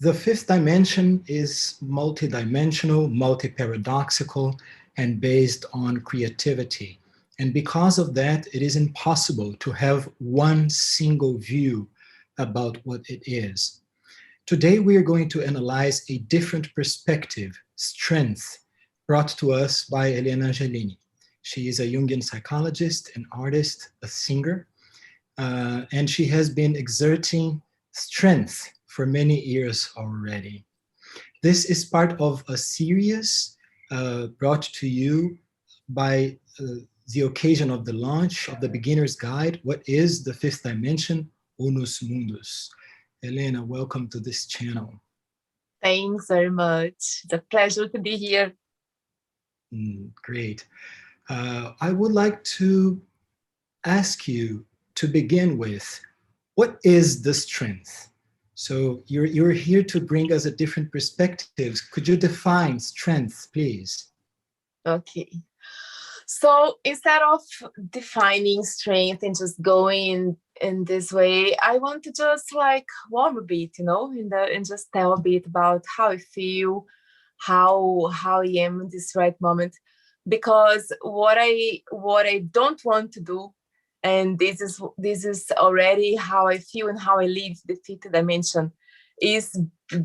The fifth dimension is multidimensional, multi-paradoxical, and based on creativity. And because of that, it is impossible to have one single view about what it is. Today, we are going to analyze a different perspective, strength, brought to us by Helena Angelini. She is a Jungian psychologist, an artist, a singer, and she has been exerting strength for many years already. This is part of a series brought to you by the occasion of the launch of the Beginner's Guide, What is the Fifth Dimension? Unus Mundus. Helena, welcome to this channel. Thanks very much. It's a pleasure to be here. Great. I would like to ask you to begin with, what is the strength? So you're here to bring us a different perspectives. Could you define strength, please? Okay. So instead of defining strength and just going in this way, I want to just like warm a bit, and just tell a bit about how I feel, how I am in this right moment. Because what I don't want to do, and this is already how I feel and how I live the fifth dimension, is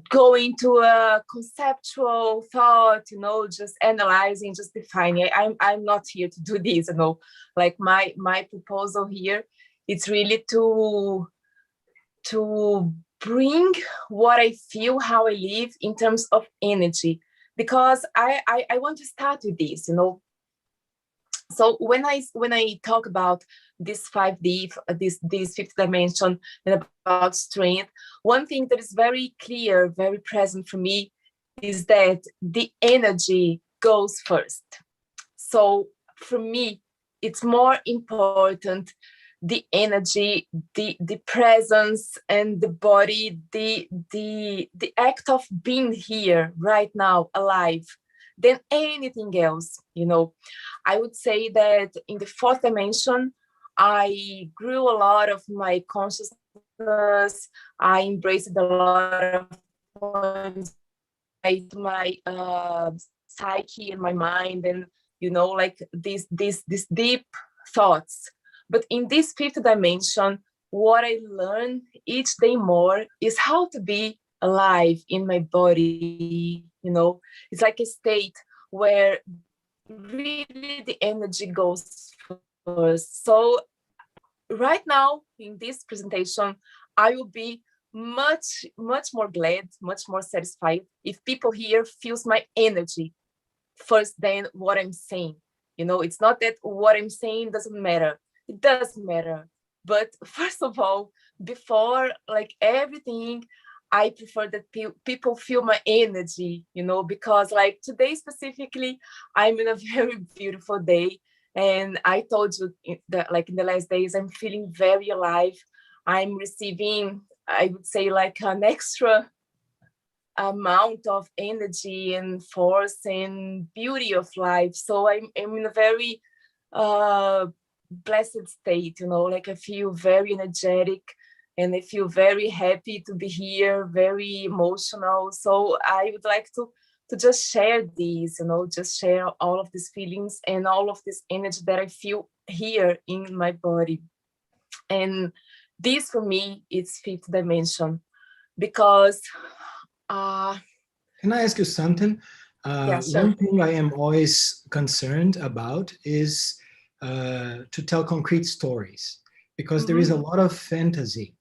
go into a conceptual thought, just analyzing, just defining. I'm not here to do this, like my proposal here, it's really to bring what I feel, how I live in terms of energy, because I want to start with this, So when I talk about this 5D, this fifth dimension, and about strength, one thing that is very clear, very present for me, is that the energy goes first. So for me, it's more important the energy, the presence, and the body, the act of being here right now, alive, than anything else. I would say that in the fourth dimension, I grew a lot of my consciousness. I embraced a lot of my psyche and my mind, and like these deep thoughts. But in this fifth dimension, what I learn each day more is how to be alive in my body. It's like a state where really the energy goes first. So right now in this presentation, I will be much more glad, much more satisfied if people here feels my energy first than what I'm saying. It's not that what I'm saying doesn't matter. It does matter. But first of all, before like everything, I prefer that people feel my energy, because like today specifically, I'm in a very beautiful day. And I told you that like in the last days, I'm feeling very alive. I'm receiving, I would say, like an extra amount of energy and force and beauty of life. So I'm in a very blessed state, like I feel very energetic and I feel very happy to be here, very emotional. So I would like to just share these, just share all of these feelings and all of this energy that I feel here in my body. And this for me is fifth dimension, because can I ask you something? Yeah, sure. One thing I am always concerned about is to tell concrete stories, because there is a lot of fantasy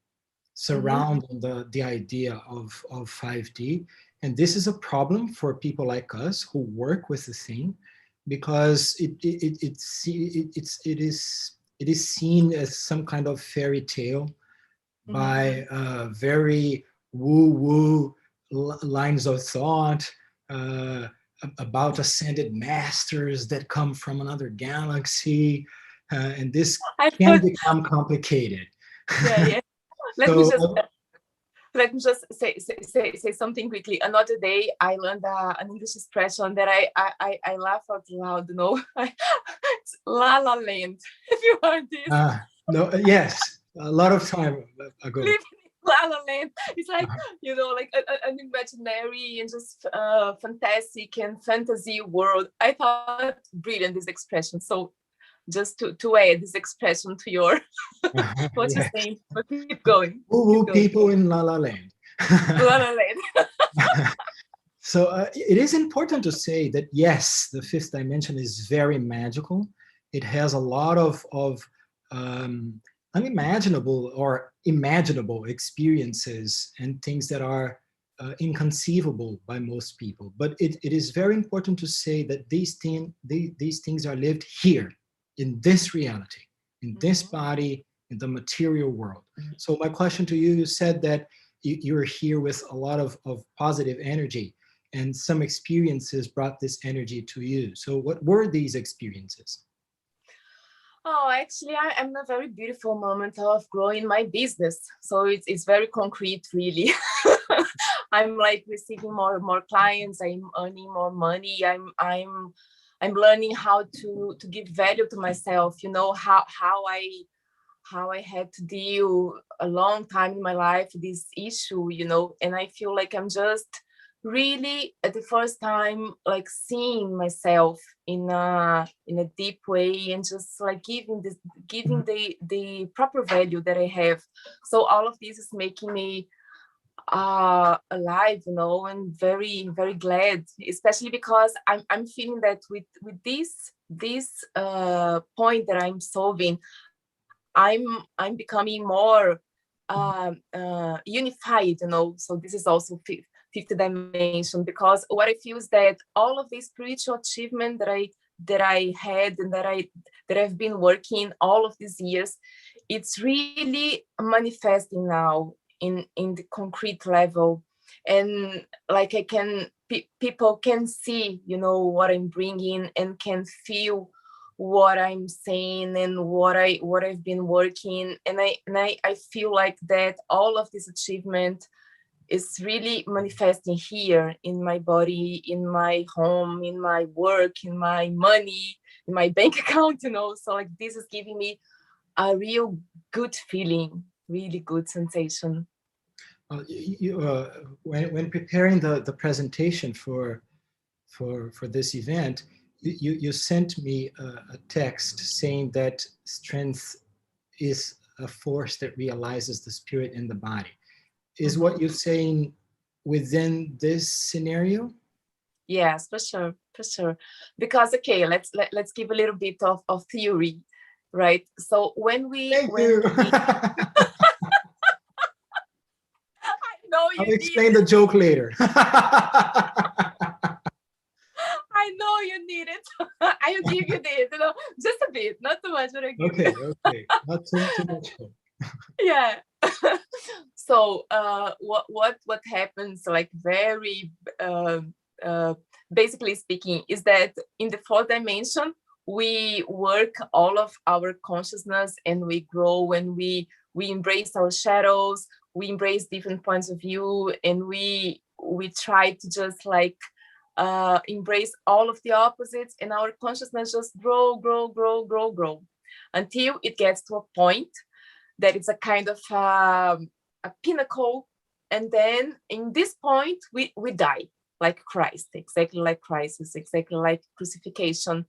surrounding the idea of 5D. And this is a problem for people like us who work with the thing, because it is seen as some kind of fairy tale by very woo-woo lines of thought about ascended masters that come from another galaxy, and this can become complicated. Yeah. Let me just say something quickly. Another day, I learned an English expression that I laugh out loud. It's La La Land. If you heard this. No, yes, a lot of time ago. Living La La Land. It's like, like an imaginary and just fantastic and fantasy world. I thought brilliant, this expression. So just to add this expression to your what you're saying, but keep going. Woo people in La La Land. La La Land. So it is important to say that, yes, the fifth dimension is very magical. It has a lot of unimaginable or imaginable experiences and things that are inconceivable by most people. But it is very important to say that these things are lived here, in this reality, in this body, in the material world. So my question to you, you said that you're here with a lot of positive energy, and some experiences brought this energy to you. So what were these experiences? Oh, actually, I'm in a very beautiful moment of growing my business. So it's very concrete, really. I'm like receiving more clients. I'm earning more money. I'm learning how to give value to myself. How I had to deal a long time in my life with this issue. And I feel like I'm just really at the first time like seeing myself in a deep way, and just like giving the proper value that I have. So all of this is making me alive, and very, very glad, especially because I'm feeling that with this point that I'm solving, I'm becoming more unified, So this is also fifth dimension, because what I feel is that all of the spiritual achievement that I had and that I've been working all of these years, it's really manifesting now in the concrete level. And like people can see, what I'm bringing, and can feel what I'm saying and what I've been working. And I feel like that all of this achievement is really manifesting here in my body, in my home, in my work, in my money, in my bank account, So like this is giving me a real good feeling, really good sensation. When preparing the presentation for this event, you sent me a text saying that strength is a force that realizes the spirit in the body. Is what you're saying within this scenario? Yes, for sure. Because let's give a little bit of theory, right? So when we I'll explain the joke later. I know you need it. I will give you this, just a bit, not too much, but I give you. Okay, not too much. Yeah. So what happens, like very basically speaking, is that in the fourth dimension we work all of our consciousness, and we grow, and we embrace our shadows, we embrace different points of view, and we try to just like embrace all of the opposites, and our consciousness just grow until it gets to a point that it's a kind of a pinnacle. And then in this point we die like Christ, exactly like crisis, exactly like crucifixion.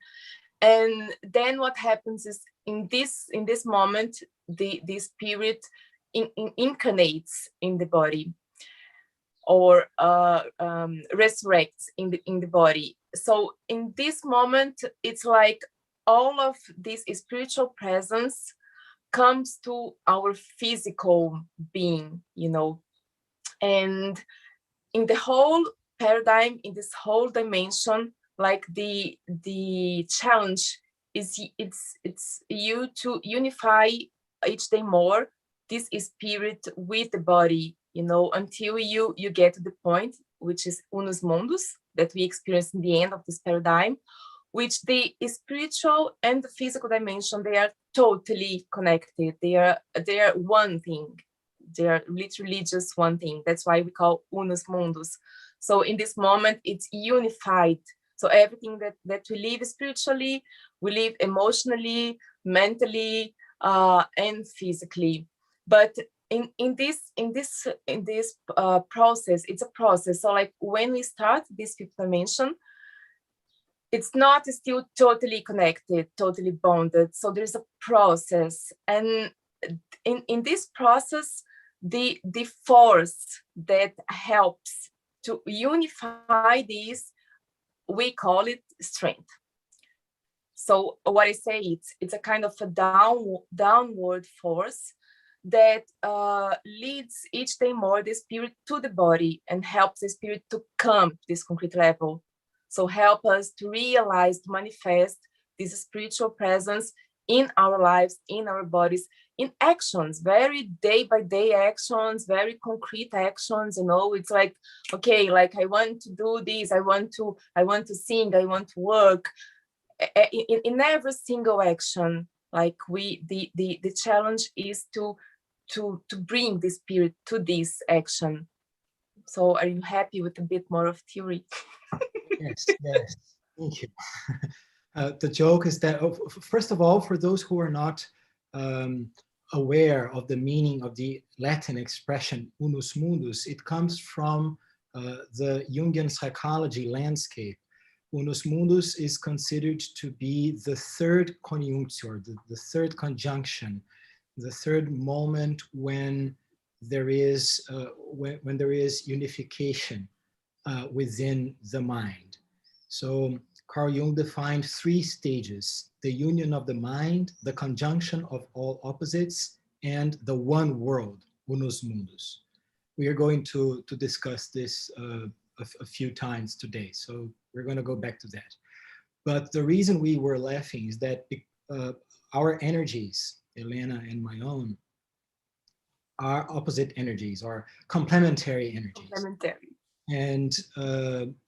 And then what happens is in this moment the spirit incarnates in the body, or resurrects in the body. So in this moment it's like all of this spiritual presence comes to our physical being, and in the whole paradigm, in this whole dimension, like the challenge is it's you to unify each day more this spirit with the body, until you get to the point which is unus mundus that we experience in the end of this paradigm, which the spiritual and the physical dimension, they are totally connected. They are one thing. They are literally just one thing. That's why we call unus mundus. So in this moment, it's unified. So everything that we live spiritually, we live emotionally, mentally, and physically. But in this process, it's a process. So like when we start this fifth dimension, it's not still totally connected, totally bonded. So there's a process, and in this process, the force that helps to unify these, we call it strength. So what I say, it's a kind of a downward force that leads each day more the spirit to the body and helps the spirit to come to this concrete level. So help us to realize, to manifest this spiritual presence in our lives, in our bodies, in actions, very day by day actions, very concrete actions. It's like, okay, like I want to do this, I want to sing, I want to work. In every single action, like the challenge is to bring the spirit to this action. So are you happy with a bit more of theory? Yes, thank you. The joke is that, first of all, for those who are not aware of the meaning of the Latin expression unus mundus, it comes from the Jungian psychology landscape. Unus mundus is considered to be the third conjuncture, the third conjunction, the third moment when there is when there is unification within the mind. So Carl Jung defined 3 stages: the union of the mind, the conjunction of all opposites, and the one world, unus mundus. We are going to discuss this a few times today, so we're going to go back to that. But the reason we were laughing is that our energies, Helena and my own, are opposite energies, are complementary energies. Complementary. And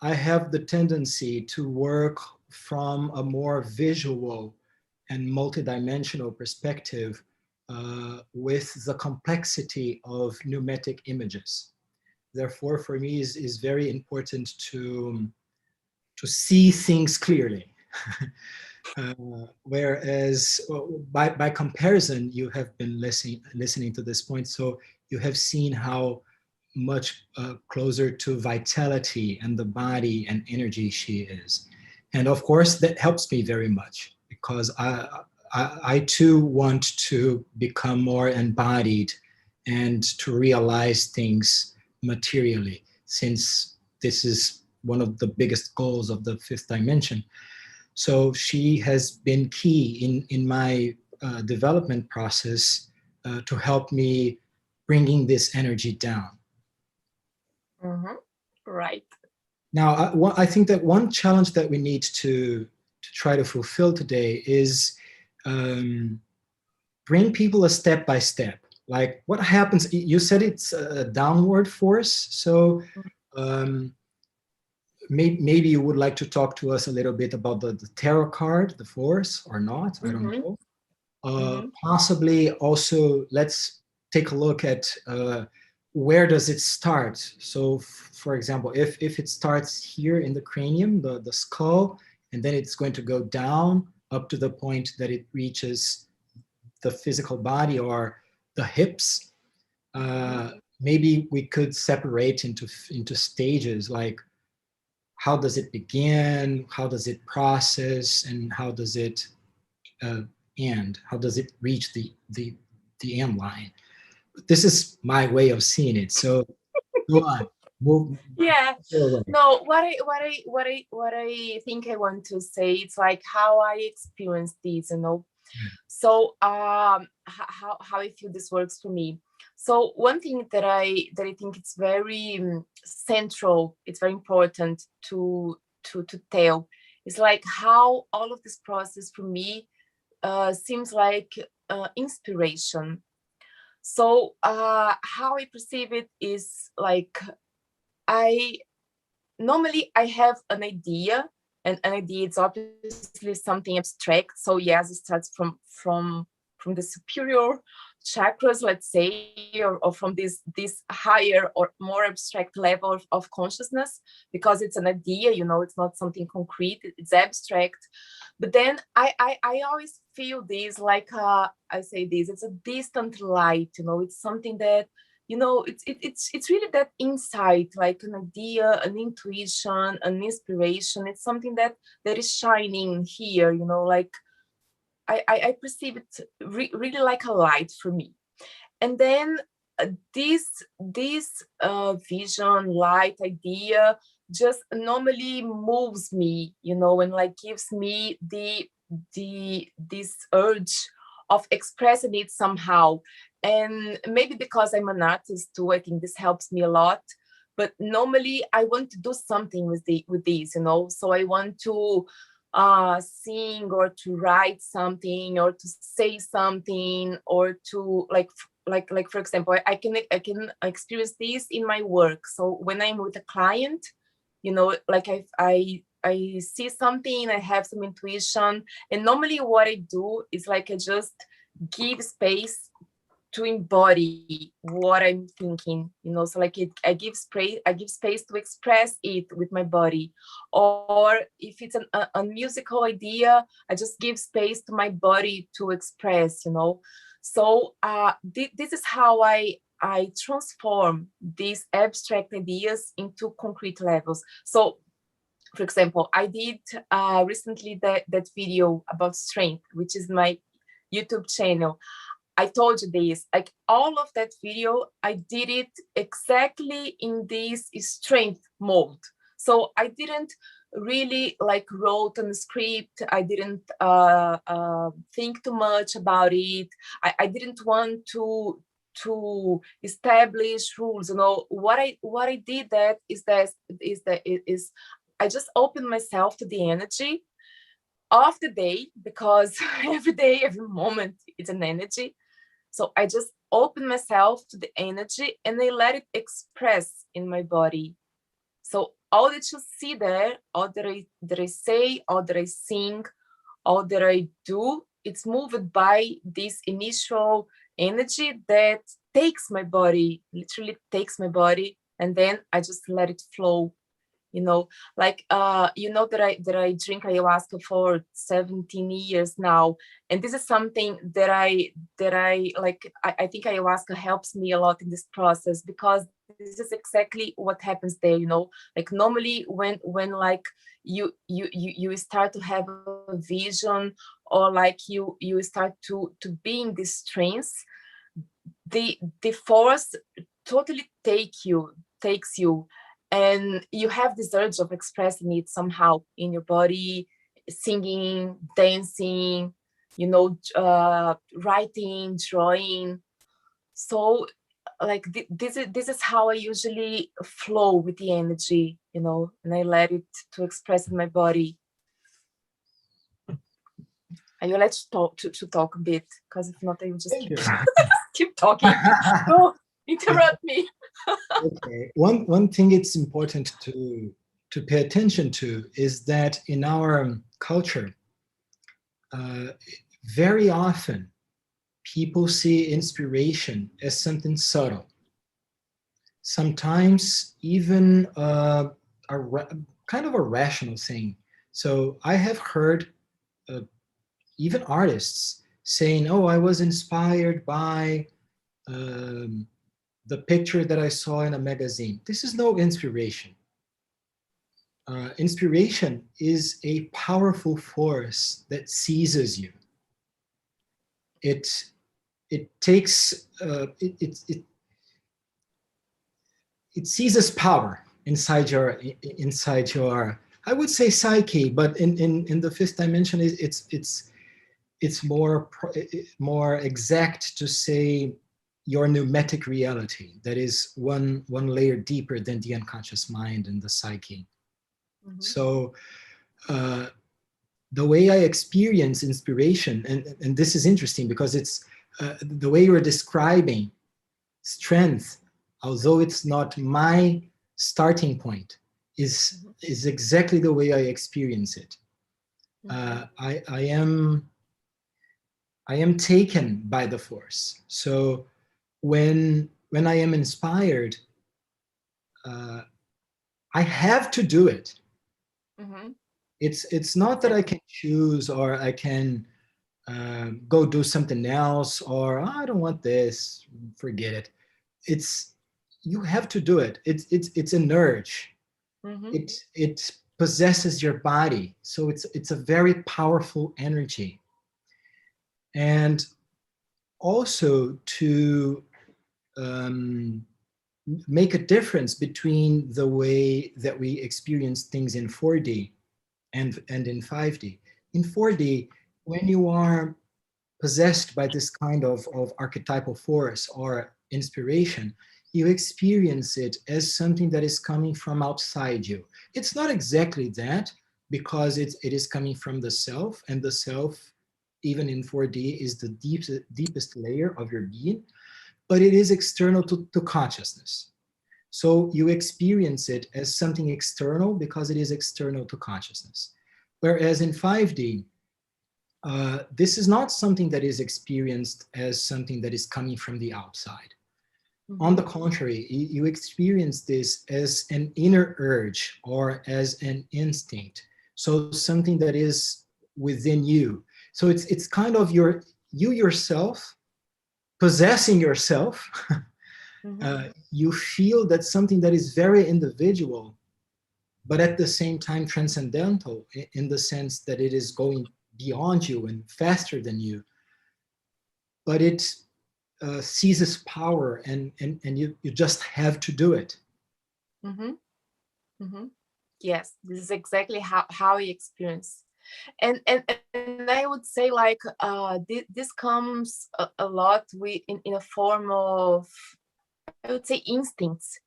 I have the tendency to work from a more visual and multidimensional perspective with the complexity of pneumatic images. Therefore, for me, is very important to see things clearly. Whereas by comparison, you have been listening to this point, so you have seen how much closer to vitality and the body and energy she is. And of course, that helps me very much, because I too want to become more embodied and to realize things materially, since this is one of the biggest goals of the fifth dimension. So she has been key in my development process to help me bringing this energy down. Mm-hmm. Right. Now, I think that one challenge that we need to try to fulfill today is bring people a step by step. Like, what happens? You said it's a downward force, so maybe you would like to talk to us a little bit about the tarot card, the force, or not? I don't know. Possibly also, let's take a look at where does it start. So, for example, if it starts here in the cranium, the skull, and then it's going to go down up to the point that it reaches the physical body or the hips, maybe we could separate into stages, like how does it begin, how does it process, and how does it end? How does it reach the end line? This is my way of seeing it. So go on. Yeah. No, what I think I want to say, it's like how I experience this, So how I feel this works for me. So one thing that I think it's very central, it's very important to tell, is like how all of this process for me seems like inspiration. So how I perceive it is like, I have an idea, and an idea is obviously something abstract. So yes, it starts from the superior chakras, let's say, or from this higher or more abstract level of consciousness, because it's an idea, you know, it's not something concrete, it's abstract. But then I always feel this, like I say this, it's a distant light, you know, it's something that, you know, it's really that insight, like an idea, an intuition, an inspiration. It's something that is shining here, you know, like I perceive it really like a light for me. And then this vision, light, idea just normally moves me, you know, and like gives me this urge of expressing it somehow. And maybe because I'm an artist too, I think this helps me a lot. But normally I want to do something with these, you know. So I want to sing, or to write something, or to say something, or to like for example, I can experience this in my work. So when I'm with a client, you know, like I see something, I have some intuition, and normally what I do is like I just give space to embody what I'm thinking, you know. So like I give space to express it with my body. Or if it's a musical idea, I just give space to my body to express, you know. So this is how I transform these abstract ideas into concrete levels. So for example, I did recently that video about strength, which is my YouTube channel. I told you this, like all of that video, I did it exactly in this strength mode. So I didn't really like wrote a script. I didn't think too much about it. I didn't want to establish rules. You know, what I did that is I just opened myself to the energy of the day, because every day, every moment, it's an energy. So I just open myself to the energy and I let it express in my body. So all that you see there, all that I say, all that I sing, all that I do, it's moved by this initial energy that takes my body, literally takes my body, and then I just let it flow. You know, like you know that I drink ayahuasca for 17 years now, and this is something that I like. I think ayahuasca helps me a lot in this process, because this is exactly what happens there. You know, like normally when like you start to have a vision, or like you start to be in this trance, the force totally takes you, and you have this urge of expressing it somehow in your body, singing, dancing, you know, writing, drawing. So like this is how I usually flow with the energy, you know, and I let it to express in my body. And you let to talk a bit, because if not, I will just keep talking. Don't interrupt me. Okay. One thing it's important to pay attention to is that in our culture, very often people see inspiration as something subtle. Sometimes even kind of a rational thing. So I have heard even artists saying, "Oh, I was inspired by the picture that I saw in a magazine." This is no inspiration. Inspiration is a powerful force that seizes you. It takes it seizes power inside your I would say psyche, but in the fifth dimension, it's more exact to say your pneumatic reality, that is one layer deeper than the unconscious mind and the psyche. Mm-hmm. So the way I experience inspiration, and this is interesting because it's the way you're describing strength, although it's not my starting point, is exactly the way I experience it. I I am taken by the force. So when I am inspired, I have to do it. Mm-hmm. It's not that I can choose, or I can go do something else, or, "Oh, I don't want this, forget it." It's, you have to do it. It's an urge. Mm-hmm. It possesses your body, so it's a very powerful energy. And also to um, make a difference between the way that we experience things in 4D and in 5D. In 4D, when you are possessed by this kind of archetypal force or inspiration, you experience it as something that is coming from outside you. It's not exactly that, because it is coming from the self, and the self, even in 4D, is the deepest layer of your being, but it is external to consciousness. So you experience it as something external because it is external to consciousness. Whereas in 5D, this is not something that is experienced as something that is coming from the outside. Mm-hmm. On the contrary, you experience this as an inner urge or as an instinct. So something that is within you. So it's kind of you yourself possessing yourself. Mm-hmm. You feel that something that is very individual, but at the same time transcendental, in the sense that it is going beyond you and faster than you, but it seizes power, and you just have to do it. Mm-hmm. Mm-hmm. Yes, this is exactly how I experience. And I would say, like, this comes a lot in a form of, I would say, instincts,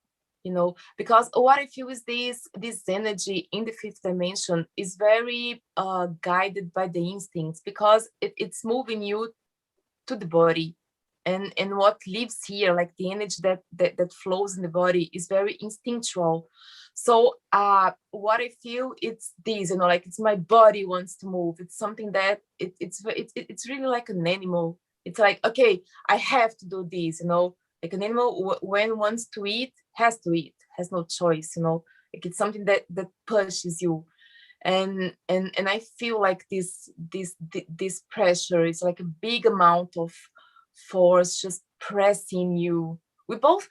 because what I feel is this energy in the fifth dimension is very guided by the instincts, because it's moving you to the body, and what lives here, like the energy that flows in the body, is very instinctual. So what I feel, it's this, like, it's my body wants to move. It's something that it's really like an animal. It's like, okay, I have to do this, like an animal, when wants to eat, has no choice, like it's something that pushes you. And I feel like this pressure is like a big amount of force just pressing you. We both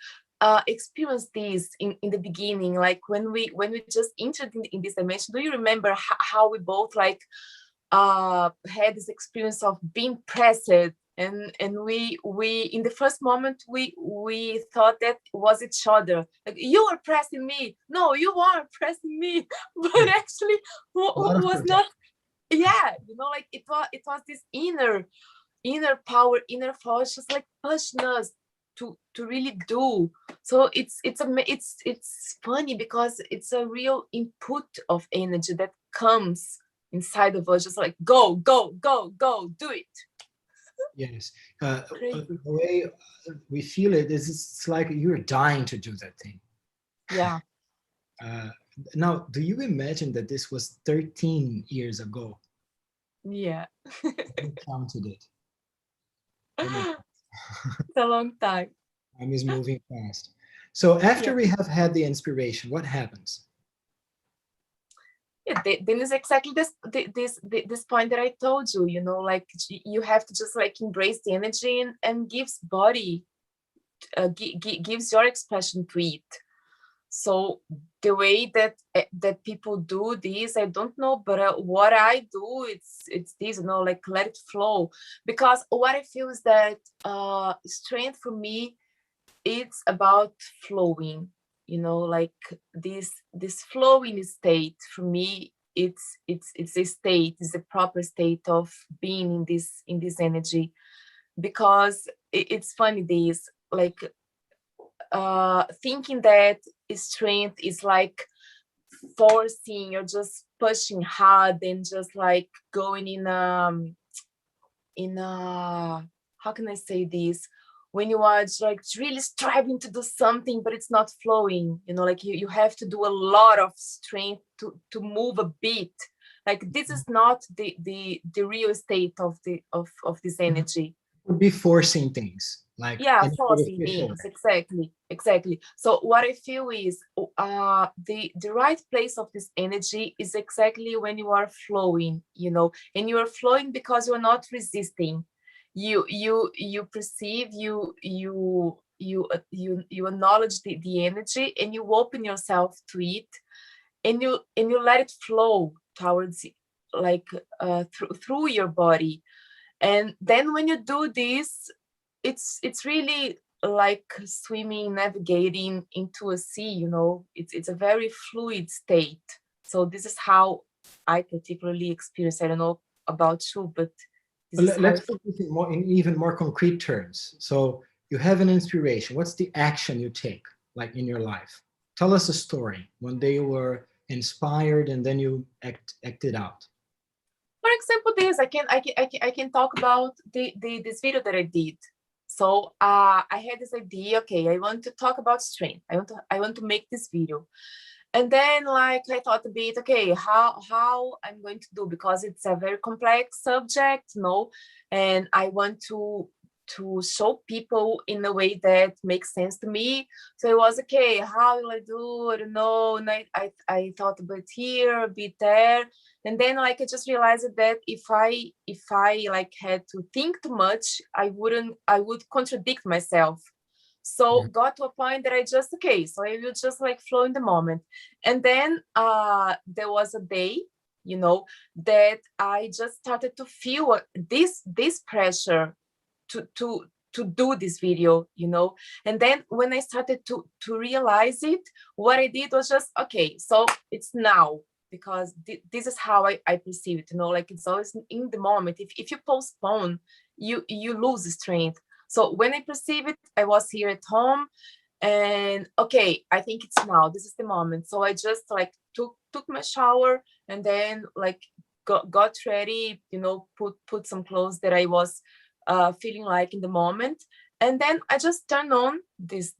experienced this in the beginning, like when we just entered in this dimension. Do you remember how we both, like, had this experience of being pressed, and we in the first moment we thought that was each other, like, you are pressing me, no, you are pressing me, but actually A lot of was protection. not. Yeah, like it was this inner power, inner force, just like pushing us to really do. So it's funny, because it's a real input of energy that comes inside of us, just like, go, go, go, go, do it. Yes. Crazy. The way we feel it is, it's like you're dying to do that thing. Yeah. Uh, Now, do you imagine that this was 13 years ago? Yeah. Who counted it? Oh my, It's a long time. time is moving fast. So after Yeah. we have had the inspiration, what happens? Yeah, then is exactly this point that I told you, like, you have to just, like, embrace the energy, and gives body, gives your expression to it. So the way that people do this, I don't know, but what I do, it's this, like, let it flow. Because what I feel is that strength for me, it's about flowing, like this flowing state for me. It's a state, it's the proper state of being in this energy. Because it's funny, this, like, thinking that strength is like forcing, or just pushing hard, and just like going in a how can I say this, when you are like really striving to do something, but it's not flowing, like you have to do a lot of strength to move a bit. Like this is not the real state of this energy. Would be forcing things, like Yeah, in a forcing superficial things, way. exactly. So what I feel is the right place of this energy is exactly when you are flowing, you know, and you are flowing because you are not resisting. You perceive, you acknowledge the energy, and you open yourself to it, and you let it flow towards, like, through your body. And then when you do this, it's really like swimming, navigating into a sea, you know. It's a very fluid state. So this is how I particularly experience. I don't know about you, but this is how Let's put this in more, in even more concrete terms. So you have an inspiration. What's the action you take, like in your life? Tell us a story. One day you were inspired and then you acted out. For example, this I can talk about this video that I did. So I had this idea. Okay, I want to talk about strength. I want to make this video, and then like I thought a bit. Okay, how I'm going to do, because it's a very complex subject, you know, and I want to show people in a way that makes sense to me. So it was okay. How will I do? I don't know. And I thought a bit here, a bit there, and then like I just realized that if I like had to think too much, I would contradict myself. So Mhm. got to a point that I just, okay, so I will just like flow in the moment. And then there was a day, you know, that I just started to feel this pressure to to do this video, you know. And then when I started to realize it, what I did was just, okay, so it's now, because this is how I perceive it, you know. Like it's always in the moment. If you postpone, you lose strength. So when I perceive it, I was here at home, and okay, I think it's now, this is the moment. So I just like took my shower, and then like got ready, you know, put some clothes that I was feeling like in the moment. And then I just turned on this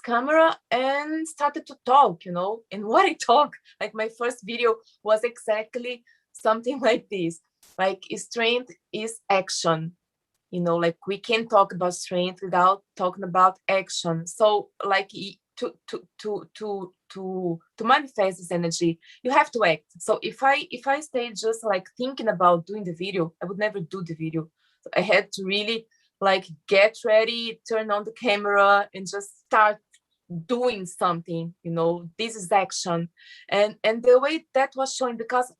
camera and started to talk, you know. And what I talk, like my first video was exactly something like this. Like strength is action, you know. Like we can talk about strength without talking about action. So like to manifest this energy, you have to act. So if I stay just like thinking about doing the video, I would never do the video. So I had to really like get ready, turn on the camera, and just start doing something, you know. This is action. And the way that was showing, because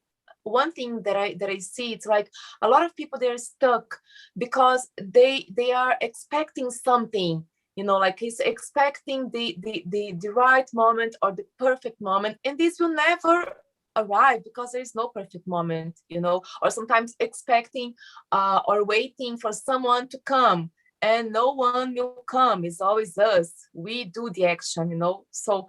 one thing that I see, it's like a lot of people, they're stuck because they are expecting something, you know, like he's expecting the right moment or the perfect moment, and this will never arrive because there is no perfect moment, you know. Or sometimes expecting or waiting for someone to come, and no one will come. It's always us. We do the action, you know. So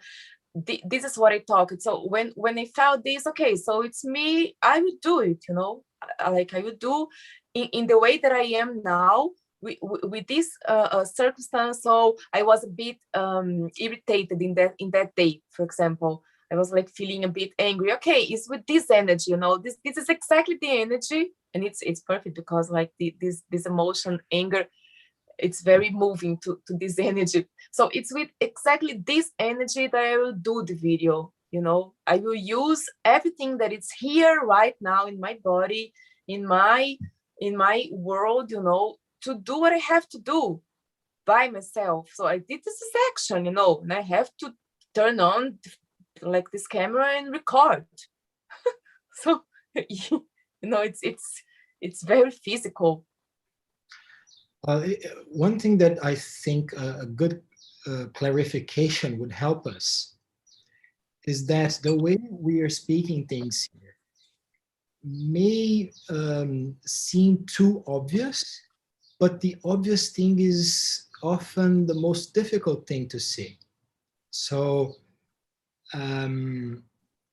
this is what I talk. So when I felt this, okay, so it's me, I would do it, you know. Like I would do in the way that I am now, with this circumstance. So I was a bit irritated in that day, for example. I was like feeling a bit angry. Okay, it's with this energy, you know. This is exactly the energy, and it's perfect, because like this emotion, anger, it's very moving to this energy. So it's with exactly this energy that I will do the video, you know. I will use everything that is here right now in my body, in my world, you know, to do what I have to do by myself. So I did this action, you know, and I have to turn on like this camera and record. So you know, it's very physical. One thing that I think a good clarification would help us is that the way we are speaking things here may seem too obvious, but the obvious thing is often the most difficult thing to see. So,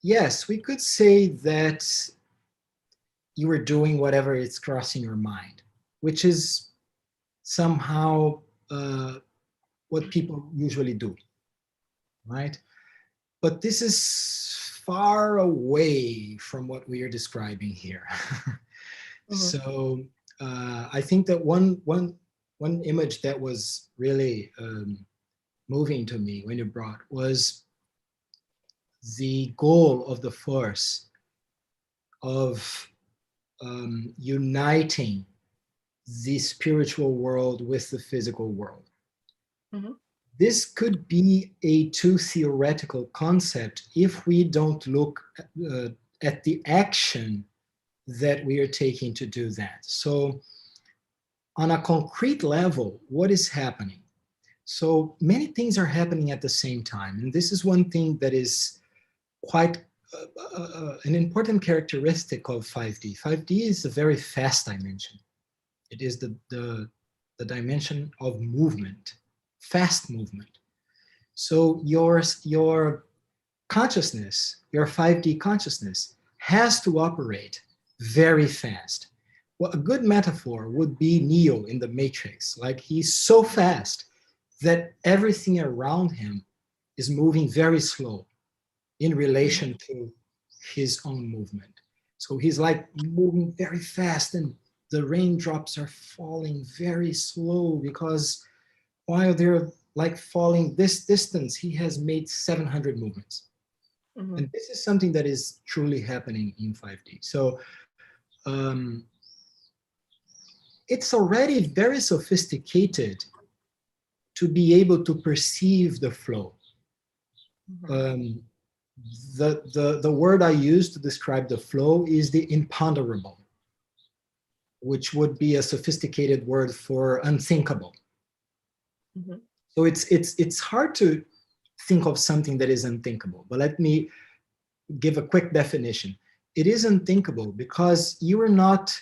yes, we could say that you are doing whatever is crossing your mind, which is somehow what people usually do, right? But this is far away from what we are describing here. So I think that one image that was really moving to me when you brought was the goal of the force of uniting the spiritual world with the physical world. This could be a too theoretical concept if we don't look at the action that we are taking to do that. So on a concrete level, what is happening? So many things are happening at the same time. And this is one thing that is quite an important characteristic of 5D. 5D is a very fast dimension. It is the dimension of movement, fast movement. So your consciousness, your 5D consciousness, has to operate very fast. Well, a good metaphor would be Neo in the Matrix. Like, he's so fast that everything around him is moving very slow in relation to his own movement. So he's like moving very fast, and the raindrops are falling very slow, because while they're like falling this distance, he has made 700 movements. And this is something that is truly happening in 5D. So it's already very sophisticated to be able to perceive the flow. The word I use to describe the flow is the imponderable, which would be a sophisticated word for unthinkable. So it's hard to think of something that is unthinkable, but let me give a quick definition. It is unthinkable because you are not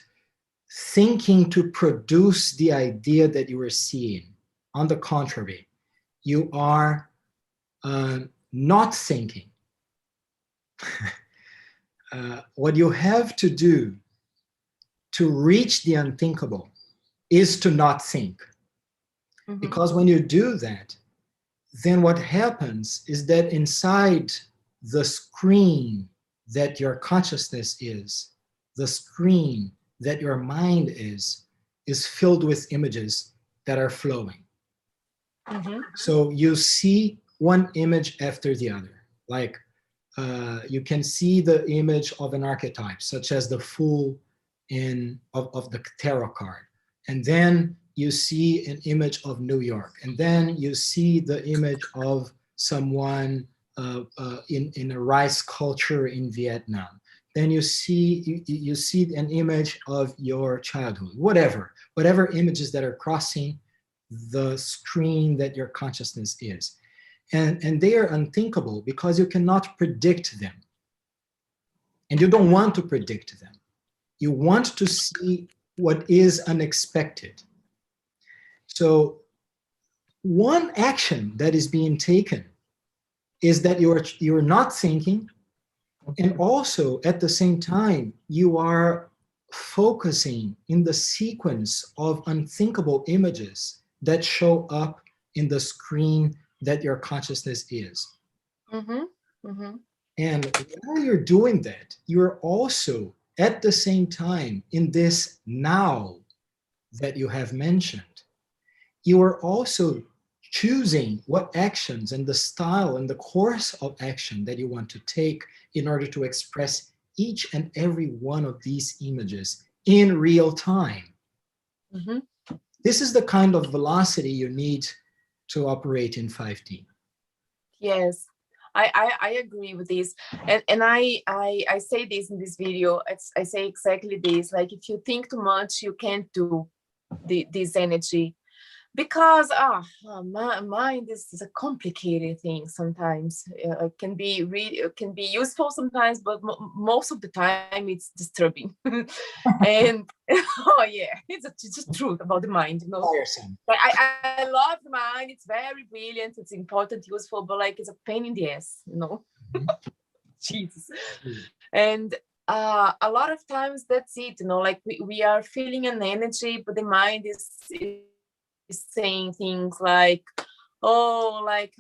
thinking to produce the idea that you are seeing. On the contrary, you are not thinking. What you have to do to reach the unthinkable is to not think. Because when you do that, then what happens is that inside the screen that your consciousness is, the screen that your mind is filled with images that are flowing. So you see one image after the other. Like you can see the image of an archetype, such as the Fool of the tarot card. And then you see an image of New York. And then you see the image of someone in a rice culture in Vietnam. Then you see an image of your childhood, whatever images that are crossing the screen that your consciousness is. And they are unthinkable because you cannot predict them. And you don't want to predict them. You want to see what is unexpected. So one action that is being taken is that you're not thinking, and also at the same time you are focusing in the sequence of unthinkable images that show up in the screen that your consciousness is. And while you're doing that, you're also at the same time in this now that you have mentioned, you are also choosing what actions and the style and the course of action that you want to take in order to express each and every one of these images in real time. This is the kind of velocity you need to operate in 5D. Yes, I agree with this. And I say this in this video. I say exactly this. Like, if you think too much, you can't do this energy. Because my mind is a complicated thing sometimes. It can be useful sometimes, but most of the time it's disturbing. And oh yeah, it's just truth about the mind, you know. Like, I love the mind. It's very brilliant. It's important, useful, but like, it's a pain in the ass, you know. Jesus. And a lot of times that's it, you know. Like, we are feeling an energy, but the mind is saying things like, oh, like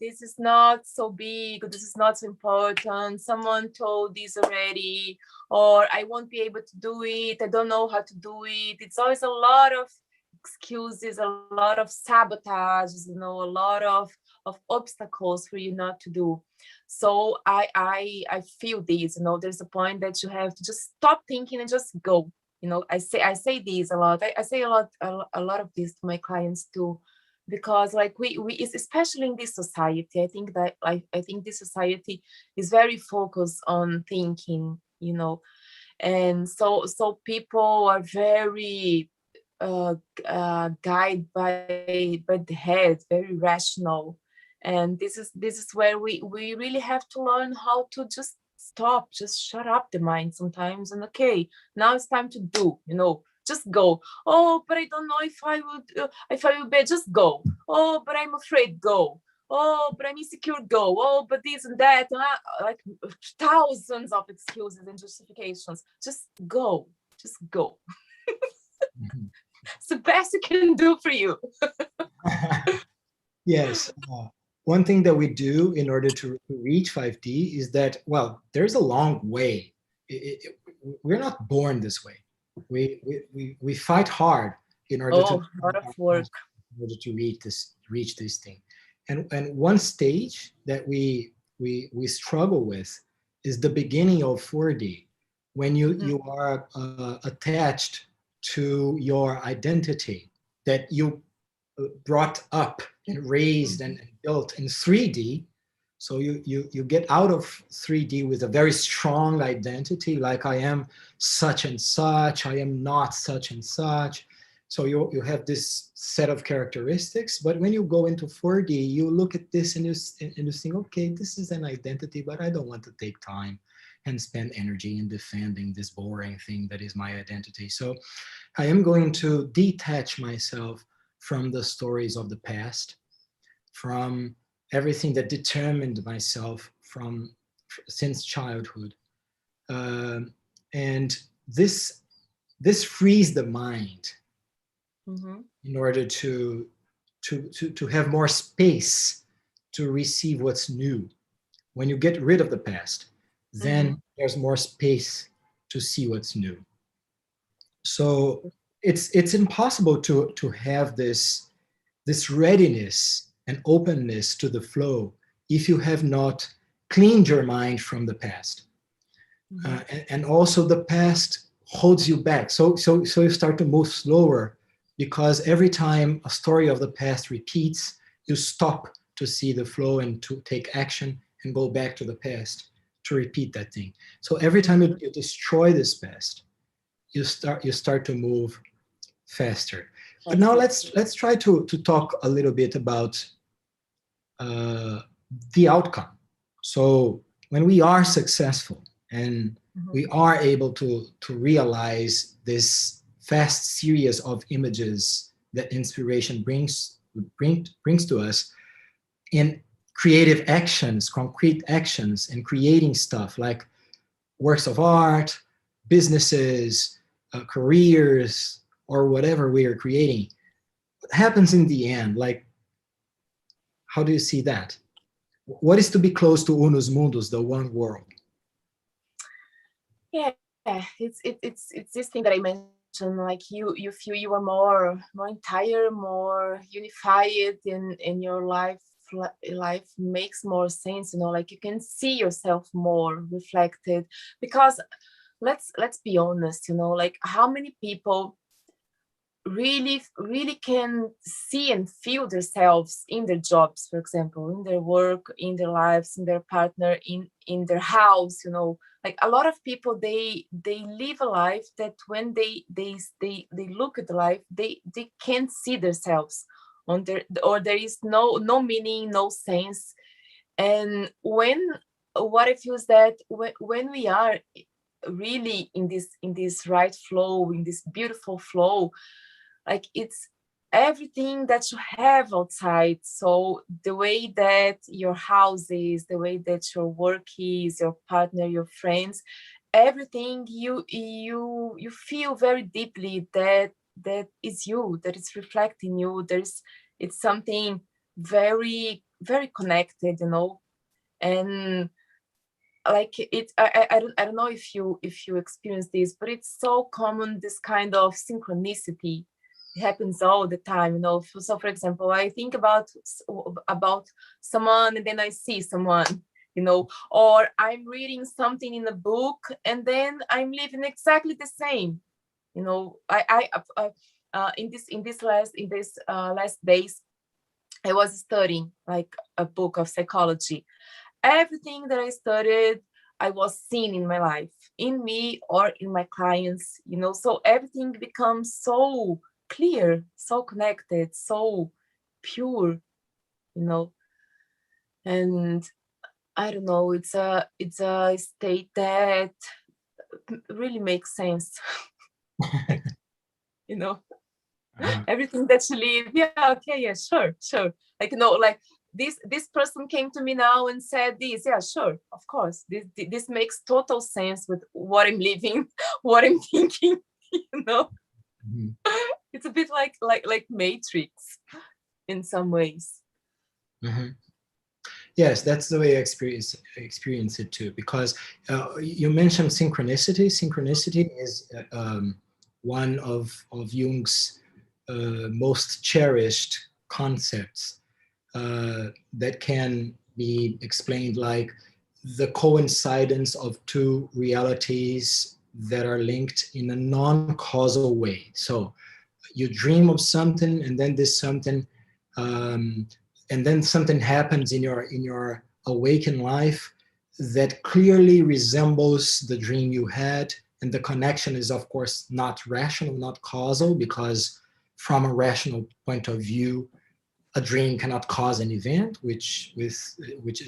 this is not so big, this is not so important, someone told this already, or I won't be able to do it, I don't know how to do it. It's always a lot of excuses, a lot of sabotages, you know, a lot of obstacles for you not to do. So I feel this, you know, there's a point that you have to just stop thinking and just go. You know, I say this a lot. I say a lot of this to my clients too, because like we especially in this society, I think that I think this society is very focused on thinking, you know, and so people are very guided by the head, very rational, and this is where we really have to learn how to just stop, just shut up the mind sometimes, and okay, now it's time to do, you know, just go. Oh, but I don't know if I will be, just go. Oh, but I'm afraid, go. Oh, but I'm insecure, go. Oh, but this and that, like thousands of excuses and justifications. Just go, just go. Mhm. It's the best you can do for you. Yes. One thing that we do in order to reach 5D is that, well, there's a long way. We're not born this way. We fight hard in order to Oh, a lot of work. in order to reach this thing. And one stage that we struggle with is the beginning of 4D, when you are attached to your identity that you brought up and raised Mhm. and built in 3D. So you get out of 3D with a very strong identity, like I am such and such, I am not such and such. So you have this set of characteristics, but when you go into 4D, you look at this and you think, okay, this is an identity, but I don't want to take time and spend energy in defending this boring thing that is my identity. So I am going to detach myself from the stories of the past, from everything that determined myself from since childhood. Um, and this frees the mind Mhm. in order to have more space to receive what's new. When you get rid of the past, then Mhm. there's more space to see what's new. So it's impossible to have this readiness and openness to the flow if you have not cleaned your mind from the past. Mhm. And also the past holds you back. So you start to move slower because every time a story of the past repeats, you stop to see the flow and to take action and go back to the past to repeat that thing. So every time Mhm. you destroy this past, you start to move faster. But now Faster. let's try to talk a little bit about uh, the outcome. So when we are successful and Mhm. we are able to realize this fast series of images that inspiration brings to us in creative actions, concrete actions, and creating stuff like works of art, businesses, careers, or whatever we are creating. What happens in the end? Like, how do you see that? What is to be close to unus mundus, the one world? Yeah, it's this thing that I mentioned. Like you feel you are more entire, more unified, in your life. Life makes more sense. You know, like you can see yourself more reflected. Because let's be honest. You know, like how many people really can see and feel themselves in their jobs, for example, in their work, in their lives, in their partner, in their house, you know. Like a lot of people, they live a life that when they look at the life, they can't see themselves on their, or there is no meaning, no sense. And when, what I feel is that when we are really in this right flow, in this beautiful flow, like it's everything that you have outside. So the way that your house is, the way that your work is, your partner, your friends, everything, you feel very deeply that is you, that is reflecting you. There's, it's something very, very connected, you know. And like I don't know if you experience this, but it's so common, this kind of synchronicity. It happens all the time, you know. So for example, I think about someone and then I see someone, you know, or I'm reading something in a book and then I'm living exactly the same, you know. In this last days I was studying like a book of psychology. Everything that I studied, I was seeing in my life, in me or in my clients, you know. So everything becomes so clear, so connected, so pure, you know. And I don't know, it's a state that really makes sense, you know. Everything that you live, yeah, okay, yeah, sure. Like, you know, like this person came to me now and said this, yeah, sure, of course, this makes total sense with what I'm living, what I'm thinking, you know. Mhm. It's a bit like Matrix in some ways. Mhm. Yes, that's the way I experience it too. Because you mentioned synchronicity. Synchronicity is one of Jung's most cherished concepts that can be explained like the coincidence of two realities that are linked in a non-causal way. So you dream of something, and then this something um, and then something happens in your awakened life that clearly resembles the dream you had. And the connection is, of course, not rational, not causal, because from a rational point of view, a dream cannot cause an event, which is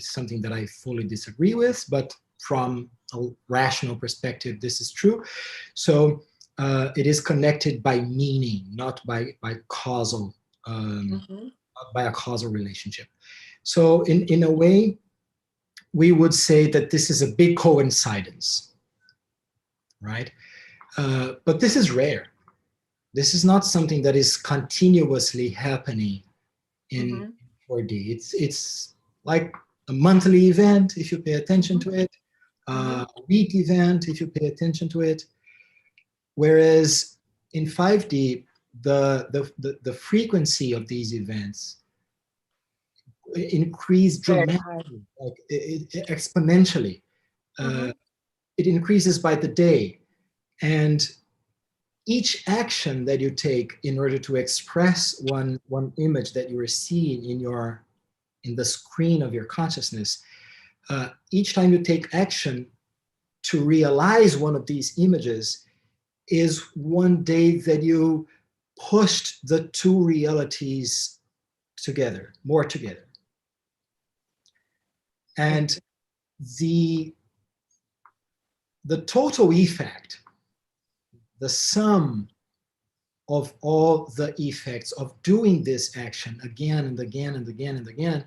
something that I fully disagree with. But from a rational perspective, this is true. So it is connected by meaning, not by causal, Mm-hmm. by a causal relationship. So in a way, we would say that this is a big coincidence, right? But this is rare. This is not something that is continuously happening in Mm-hmm. 4D. It's like a monthly event if you pay attention to it, Mm-hmm. a week event if you pay attention to it. Whereas in 5D, the frequency of these events increase Very high. dramatically, like exponentially. Mm-hmm. Uh, it increases by the day, and each action that you take in order to express one image that you are seeing in the screen of your consciousness, each time you take action to realize one of these images is one day that you pushed the two realities together, more together. And the the total effect, the sum of all the effects of doing this action again and again and again and again,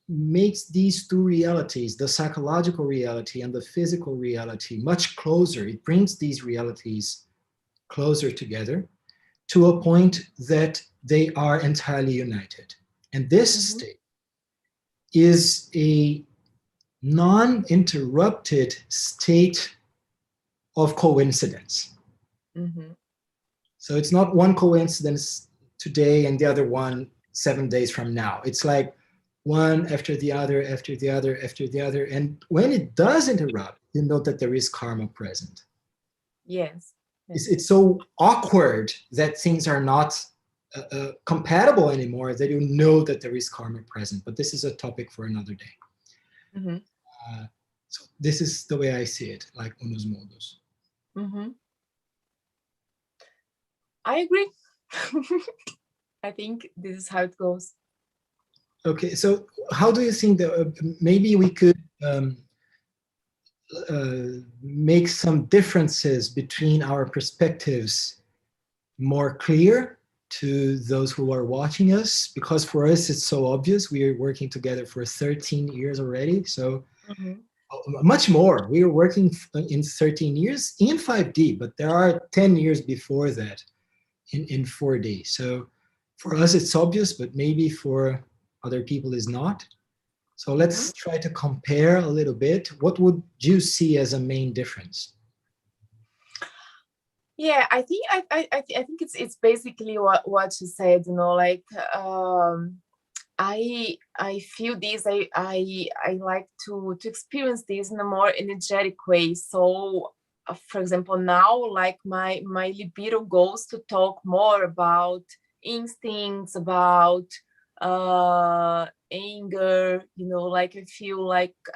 makes these two realities, the psychological reality and the physical reality, much closer. It brings these realities closer together to a point that they are entirely united. And this Mm-hmm. state is a non-interrupted state of coincidence. Mm-hmm. So it's not one coincidence today and the other one 7 days from now. It's like one after the other, after the other, after the other. And when it does interrupt, you know that there is karma present. Yes. Yes. It's so awkward that things are not compatible anymore that you know that there is karma present. But this is a topic for another day. Mm-hmm. So this is the way I see it, like unus modus. Mm-hmm. I agree. I think this is how it goes. Okay, so how do you think that maybe we could make some differences between our perspectives more clear to those who are watching us? Because for us it's so obvious. We are working together for 13 years already, so Mm-hmm. much more. We are working in 13 years in 5D, but there are 10 years before that in 4D. So For us, it's obvious, but maybe for other people is not. So let's try to compare a little bit. What would you see as a main difference? Yeah, I think I think it's basically what you said, you know, like I feel this, I like to experience this in a more energetic way. So for example, now like my libido goes to talk more about instincts, about anger, you know, like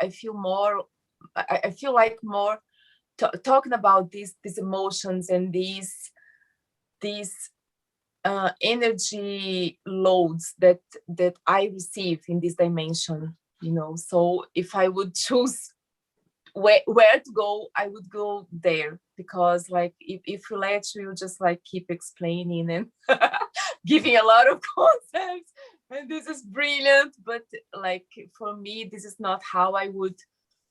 I feel more I feel like more talking about these emotions and these energy loads that I receive in this dimension, you know. So if I would choose where to go, I would go there, because like if you let you just like keep explaining and giving a lot of concepts, and this is brilliant, but like for me this is not how I would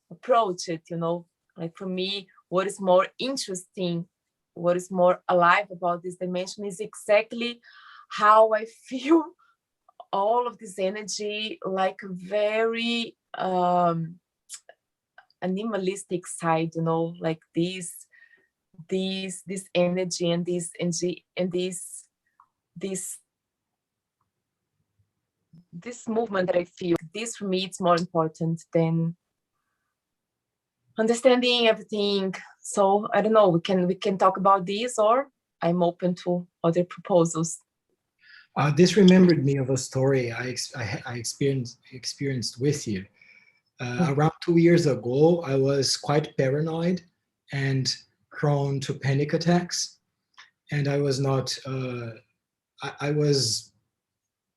approach it, you know. Like for me, what is more interesting, what is more alive about this dimension is exactly how I feel all of this energy, like a very animalistic side, you know, like this energy and this movement that I feel. This for me, it's more important than understanding everything. So I don't know, we can talk about this, or I'm open to other proposals. This remembered me of a story I experienced with you. Around 2 years ago, I was quite paranoid and prone to panic attacks, and I was not. I was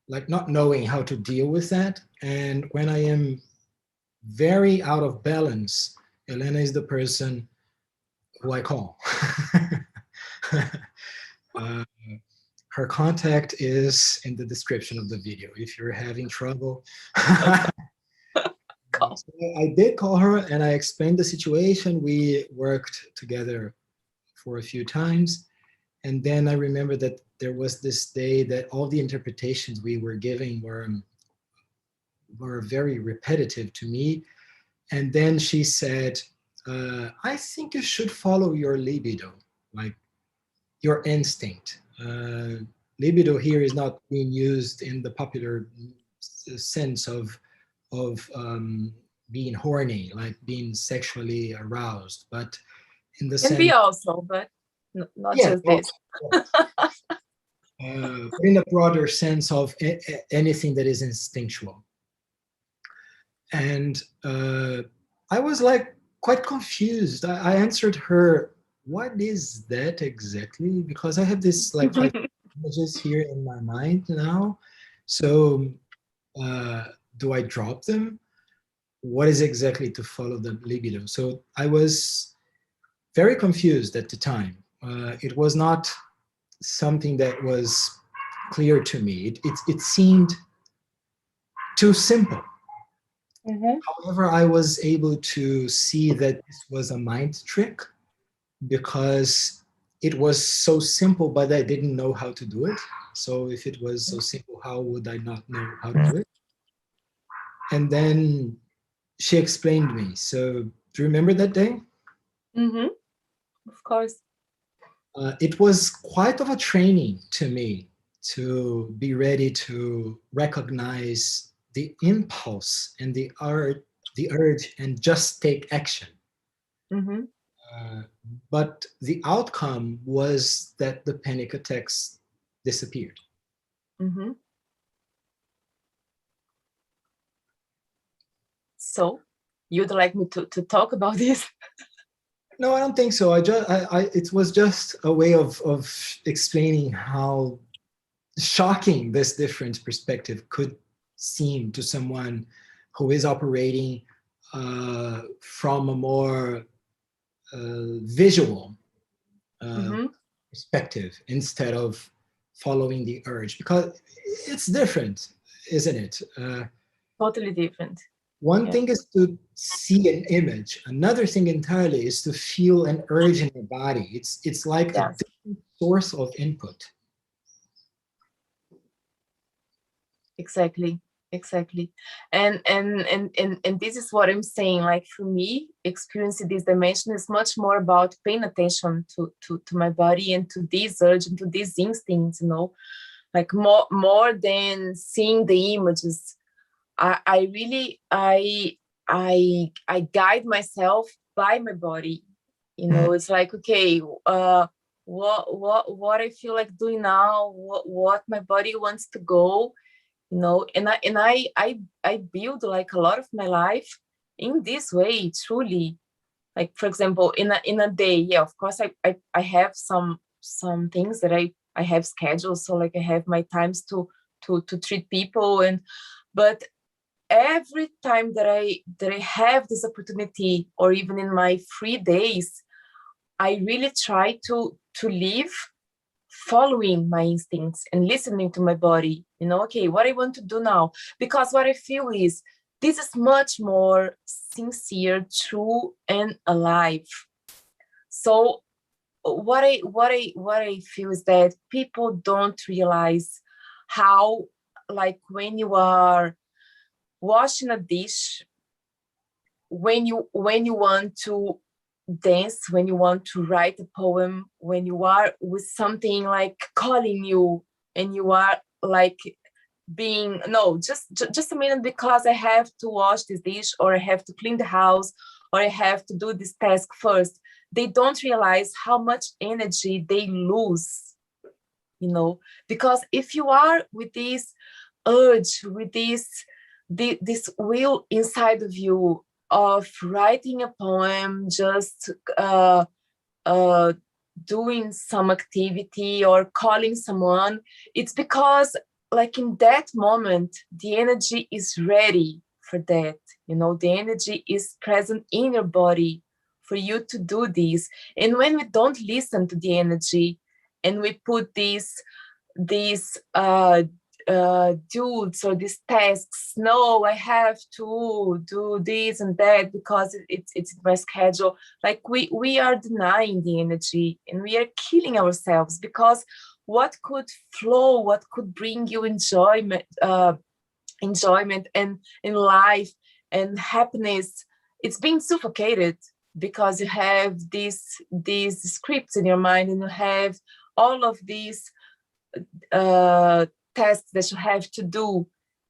like not knowing how to deal with that. And when I am very out of balance, Helena is the person who I call. uh, Her contact is in the description of the video if you're having trouble. So I did call her and I explained the situation. We worked together for a few times. And then I remember that there was this day that all the interpretations we were giving were very repetitive to me. And then she said, I think you should follow your libido, like your instinct. Libido here is not being used in the popular sense of being horny, like being sexually aroused, but in the Can be sense, also, but not yeah, just this. but in a broader sense of anything that is instinctual. And I was like quite confused. I answered her, "What is that exactly?" Because I have this like five images here in my mind now. So do I drop them? What is exactly to follow the libido? So I was very confused at the time. It was not something that was clear to me. It seemed too simple. However, I was able to see that this was a mind trick because it was so simple, but I didn't know how to do it. So if it was so simple, how would I not know how to do it? And then she explained me. So do you remember that day? Of course. It was quite of a training to me to be ready to recognize the impulse and the urge and just take action. But the outcome was that the panic attacks disappeared. So you'd like me to talk about this? No, I don't think so. It was just a way of explaining how shocking this different perspective could seem to someone who is operating from a more visual perspective instead of following the urge, because it's different, isn't it? Totally different. One thing is to see an image. Another thing entirely is to feel an urge in your body. It's like a different source of input. Exactly, exactly. And this is what I'm saying. Like for me, experiencing this dimension is much more about paying attention to my body and to this urge and to these instincts, you know, like more than seeing the images. I really I guide myself by my body. You know, it's like, okay, what I feel like doing now, what my body wants to go, you know, and I build like a lot of my life in this way, truly. Like for example, in a day, yeah, of course I have some things that I have scheduled, so like I have my times to treat people, and but every time that I have this opportunity, or even in my free days, I really try to live following my instincts and listening to my body, you know, okay, what I want to do now, because what I feel is this is much more sincere, true, and alive. So what I feel is that people don't realize how, like when you are washing a dish, when you want to dance, when you want to write a poem, when you are with something like calling you, and you are like being, no, just a minute, because I have to wash this dish, or I have to clean the house, or I have to do this task first. They don't realize how much energy they lose, you know, because if you are with this urge, with this will inside of you of writing a poem, just uh, doing some activity or calling someone, it's because like in that moment the energy is ready for that, you know, the energy is present in your body for you to do this. And when we don't listen to the energy, and we put these dudes or these tasks, no, I have to do this and that because it's my schedule, like we are denying the energy, and we are killing ourselves, because what could flow, what could bring you enjoyment and in life and happiness, it's being suffocated, because you have these scripts in your mind, and you have all of these uh, tasks that you have to do,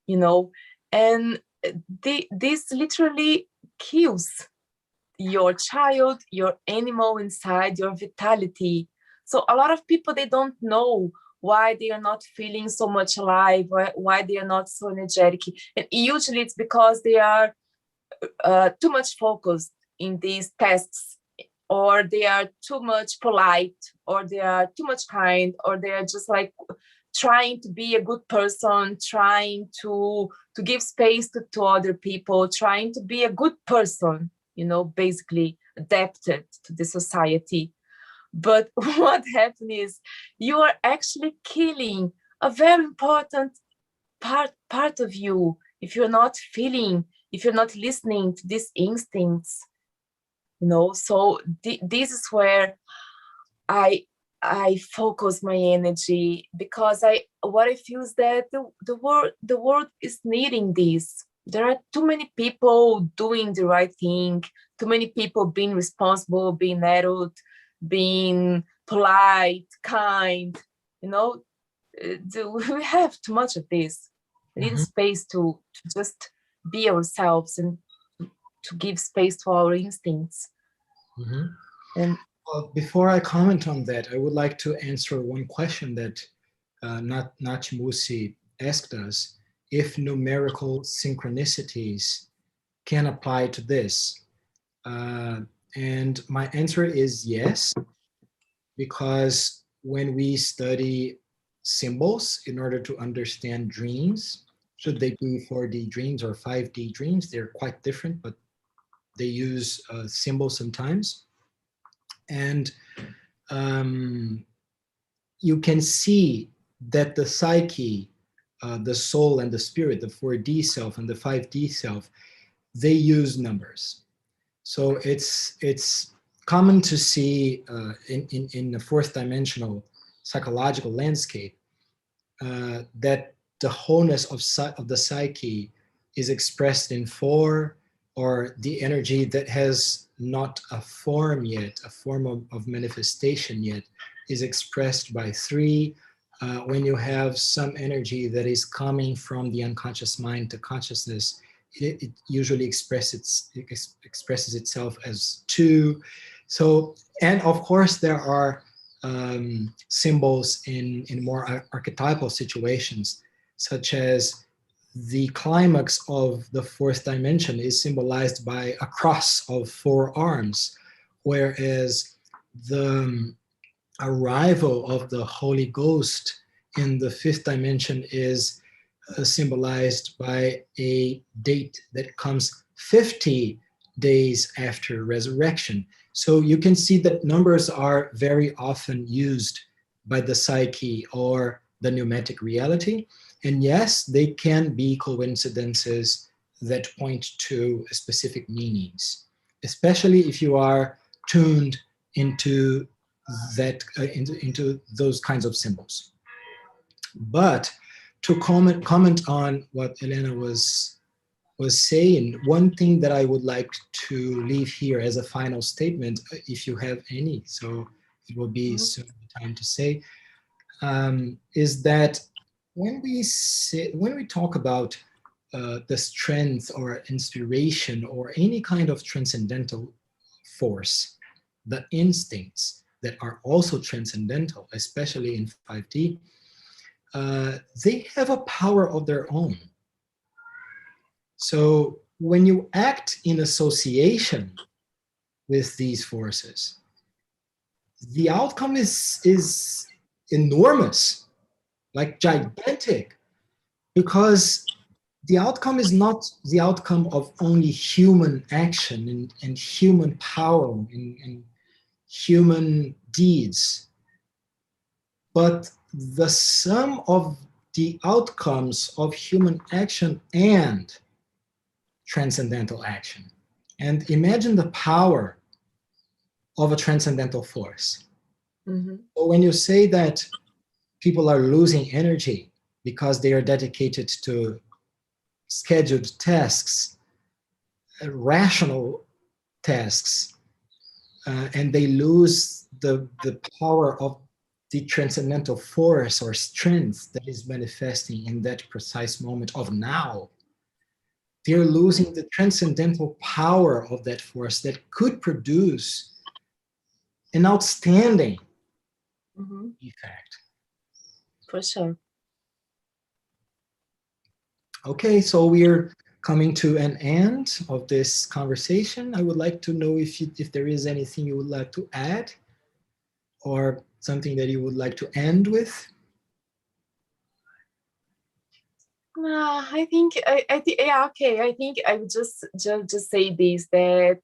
you know, and this literally kills your child, your animal inside, your vitality. So a lot of people, they don't know why they are not feeling so much alive, why they are not so energetic. And usually it's because they are too much focused in these tasks, or they are too much polite, or they are too much kind, or they are just like trying to be a good person, trying to give space to other people, trying to be a good person, you know, basically adapted to the society. But what happens is you are actually killing a very important part of you if you're not feeling, if you're not listening to these instincts, you know. So this is where I I focus my energy, because what I feel is that the world is needing this. There are too many people doing the right thing, too many people being responsible, being adult, being polite, kind, you know. We have too much of this. We need space to just be ourselves, and to give space to our instincts. And Well, before I comment on that, I would like to answer one question that Nachimusi asked us: if numerical synchronicities can apply to this. And my answer is yes, because when we study symbols in order to understand dreams, should they be 4D dreams or 5D dreams, they're quite different, but they use symbols sometimes. And you can see that the psyche, the soul and the spirit, the 4D self and the 5D self, they use numbers. So it's common to see in the fourth dimensional psychological landscape that the wholeness of the psyche is expressed in 4, or the energy that has not a form yet, a form of manifestation yet, is expressed by 3. When you have some energy that is coming from the unconscious mind to consciousness, it usually expresses itself as 2. So, and of course there are symbols in more archetypal situations, such as the climax of the 4th dimension is symbolized by a cross of 4 arms, whereas the arrival of the Holy Ghost in the 5th dimension is symbolized by a date that comes 50 days after resurrection. So you can see that numbers are very often used by the psyche or the pneumatic reality. And yes, they can be coincidences that point to specific meanings, especially if you are tuned into that into those kinds of symbols. But to comment on what Helena was saying, one thing that I would like to leave here as a final statement, if you have any, so it will be soon time to say, is that when we talk about the strength or inspiration or any kind of transcendental force, the instincts that are also transcendental, especially in 5D, they have a power of their own. So when you act in association with these forces, the outcome is enormous, like gigantic, because the outcome is not the outcome of only human action and human power and human deeds, but the sum of the outcomes of human action and transcendental action. And imagine the power of a transcendental force. Mm-hmm. So when you say that people are losing energy because they are dedicated to scheduled tasks, rational tasks, and they lose the power of the transcendental force or strength that is manifesting in that precise moment of now, they're losing the transcendental power of that force that could produce an outstanding effect. For sure. Okay, so we're coming to an end of this conversation. I would like to know if there is anything you would like to add or something that you would like to end with. I think yeah, okay. I think I would just say this, that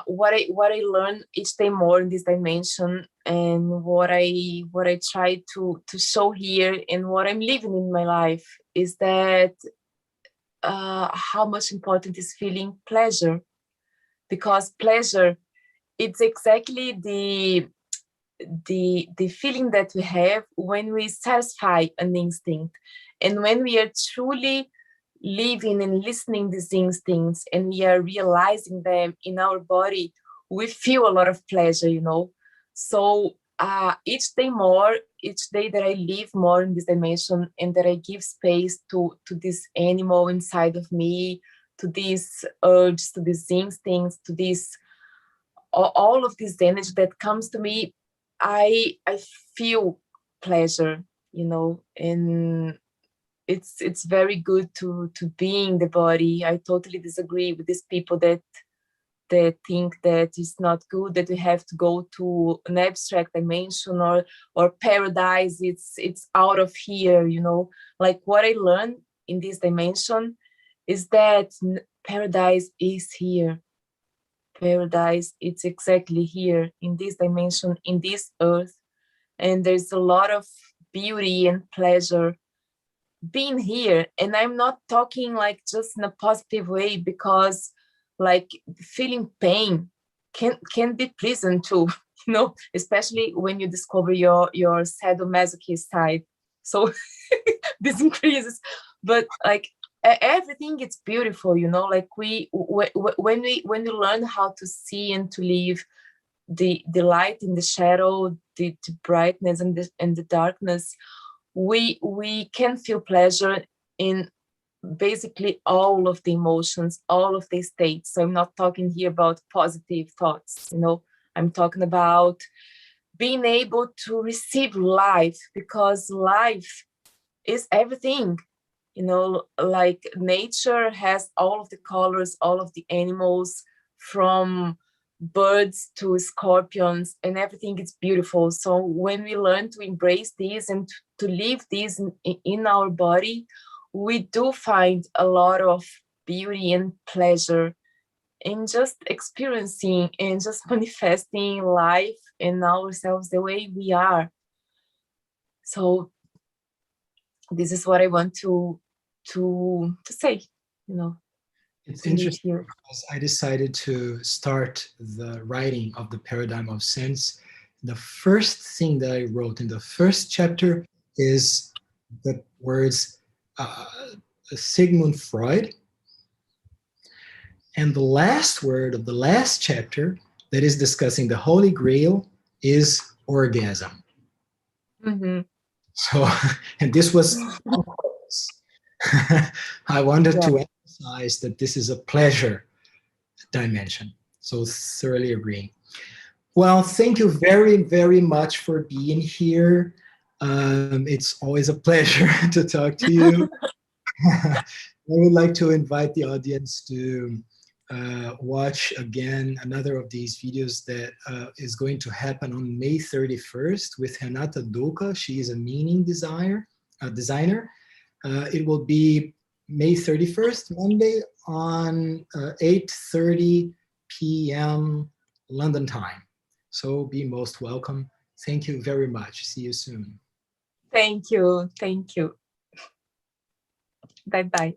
what I learn each day more in this dimension, and what I try to show here, and what I'm living in my life, is that how much important is feeling pleasure, because pleasure, it's exactly the feeling that we have when we satisfy an instinct. And when we are truly living and listening these instincts, and we are realizing them in our body, we feel a lot of pleasure, you know. So each day that I live more in this dimension, and that I give space to this animal inside of me, to these urges, to these instincts, to this all of this energy that comes to me, I feel pleasure, you know. And it's very good to be in the body. I totally disagree with these people that think that it's not good, that we have to go to an abstract dimension or paradise. It's out of here, you know. Like, what I learned in this dimension is that paradise is here. Paradise, it's exactly here in this dimension, in this earth. And there's a lot of beauty and pleasure being here. And I'm not talking like just in a positive way, because like feeling pain can be pleasant too, you know, especially when you discover your sadomasochist side. So this increases, but like everything is beautiful, you know, like when we learn how to see and to live the light in the shadow, the brightness and the darkness, we can feel pleasure in basically all of the emotions, all of the states. So I'm not talking here about positive thoughts, you know, I'm talking about being able to receive life, because life is everything, you know, like nature has all of the colors, all of the animals, from birds to scorpions, and everything is beautiful. So when we learn to embrace these and to live these in our body, we do find a lot of beauty and pleasure in just experiencing and just manifesting life in ourselves the way we are. So this is what I want to say, you know. It's interesting because I decided to start the writing of the paradigm of sense. The first thing that I wrote in the first chapter is the words Sigmund Freud. And the last word of the last chapter that is discussing the Holy Grail is orgasm. Mm-hmm. So, and this was on purpose. I wanted to emphasize that this is a pleasure dimension. So thoroughly agreeing. Well, thank you very, very much for being here. It's always a pleasure to talk to you. I would like to invite the audience to watch again another of these videos that is going to happen on May 31st with Renata Duca. She is a meaning designer. It will be May 31st, Monday, on 8:30 p.m. London time. So be most welcome. Thank you very much. See you soon. Thank you. Thank you. Bye-bye.